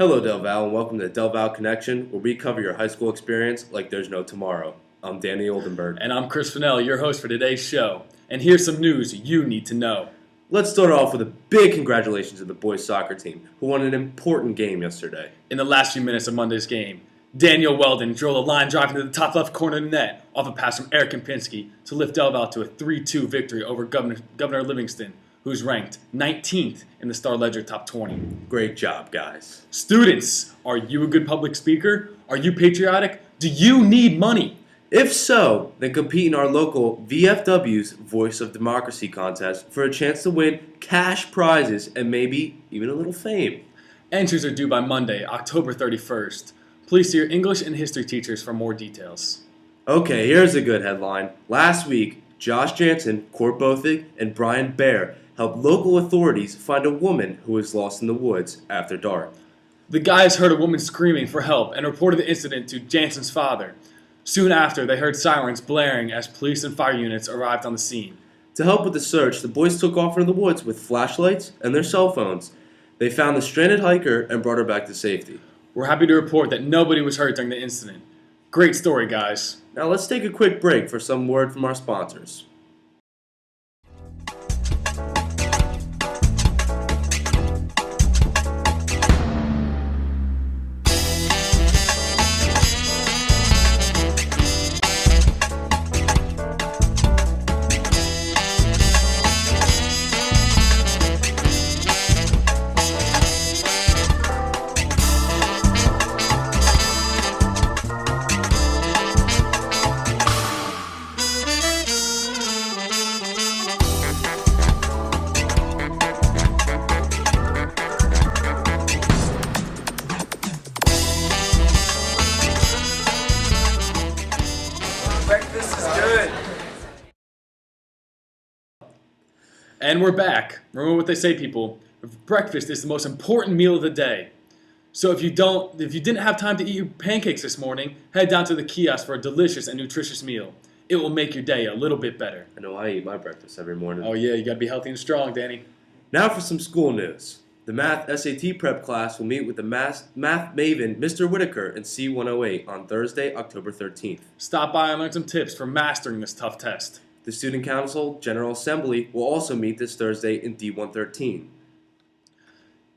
Hello, Del Val, and welcome to Val Connection, where we cover your high school experience like there's no tomorrow. I'm Danny Oldenburg. And I'm Chris Fennell, your host for today's show. And here's some news you need to know. Let's start off with a big congratulations to the boys soccer team, who won an important game yesterday. In the last few minutes of Monday's game, Daniel Weldon drilled a line drive into the top left corner of the net off a pass from Eric Kempinski to lift Del Val to a 3-2 victory over Governor Livingston, who's ranked 19th in the Star Ledger Top 20. Great job, guys. Students, are you a good public speaker? Are you patriotic? Do you need money? If so, then compete in our local VFW's Voice of Democracy contest for a chance to win cash prizes and maybe even a little fame. Entries are due by Monday, October 31st. Please see your English and history teachers for more details. Okay, here's a good headline. Last week, Josh Jansen, Court Bothig, and Brian Baer helped local authorities find a woman who was lost in the woods after dark. The guys heard a woman screaming for help and reported the incident to Jansen's father. Soon after, they heard sirens blaring as police and fire units arrived on the scene. To help with the search, the boys took off into the woods with flashlights and their cell phones. They found the stranded hiker and brought her back to safety. We're happy to report that nobody was hurt during the incident. Great story, guys. Now let's take a quick break for some word from our sponsors. Breakfast is good. And we're back. Remember what they say, people. Breakfast is the most important meal of the day. So if you didn't have time to eat your pancakes this morning, head down to the kiosk for a delicious and nutritious meal. It will make your day a little bit better. I know I eat my breakfast every morning. Oh yeah, you gotta be healthy and strong, Danny. Now for some school news. The Math SAT Prep class will meet with the math maven Mr. Whitaker in C108 on Thursday, October 13th. Stop by and learn some tips for mastering this tough test. The Student Council General Assembly will also meet this Thursday in D113.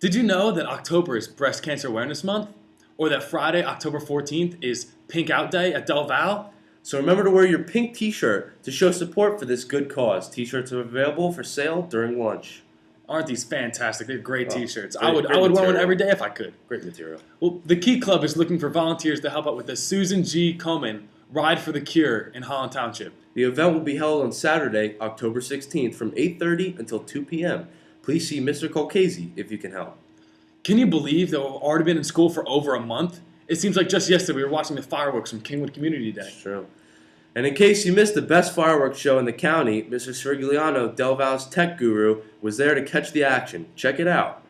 Did you know that October is Breast Cancer Awareness Month? Or that Friday, October 14th is Pink Out Day at Del Val? So remember to wear your pink t-shirt to show support for this good cause. T-shirts are available for sale during lunch. Aren't these fantastic? They're great t-shirts. Great I would wear one material. every day if I could. Great material. Well, the Key Club is looking for volunteers to help out with the Susan G. Komen Ride for the Cure in Holland Township. The event will be held on Saturday, October 16th from 8:30 until 2 p.m. Please see Mr. Colcasey if you can help. Can you believe that we've already been in school for over a month? It seems like just yesterday we were watching the fireworks from Kingwood Community Day. It's true. And in case you missed the best fireworks show in the county, Mr. Srigliano, Del Val's tech guru, was there to catch the action. Check it out.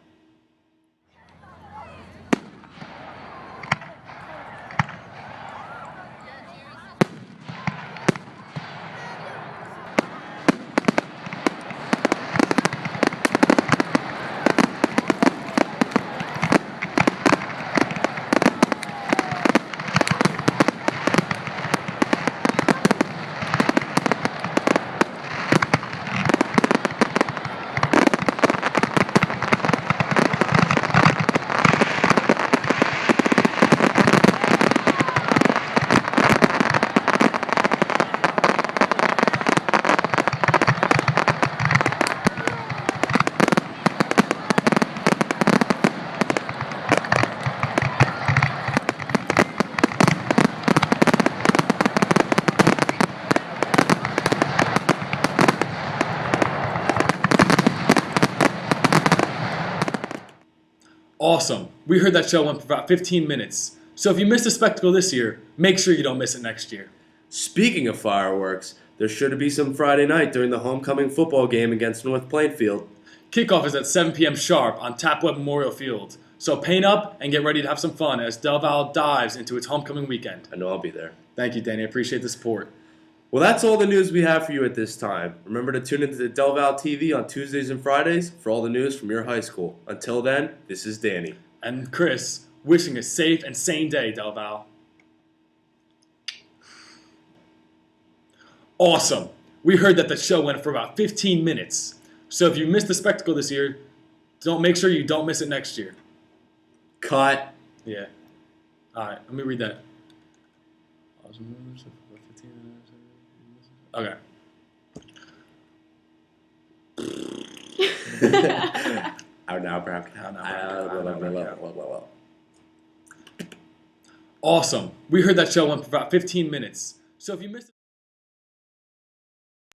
Awesome. We heard that show went for about 15 minutes. So if you missed the spectacle this year, make sure you don't miss it next year. Speaking of fireworks, there's sure to be some Friday night during the homecoming football game against North Plainfield. Kickoff is at 7 p.m. sharp on Tapweb Memorial Field. So paint up and get ready to have some fun as Del Val dives into its homecoming weekend. I know I'll be there. Thank you, Danny. I appreciate the support. Well, that's all the news we have for you at this time. Remember to tune into the Del Val TV on Tuesdays and Fridays for all the news from your high school. Until then, this is Danny. And Chris, wishing a safe and sane day, Del Val. Awesome. We heard that the show went for about 15 minutes. So if you missed the spectacle this year, make sure you don't miss it next year. Cut. Yeah. All right, let me read that. Okay. Awesome. We heard that show went for about 15 minutes. So if you missed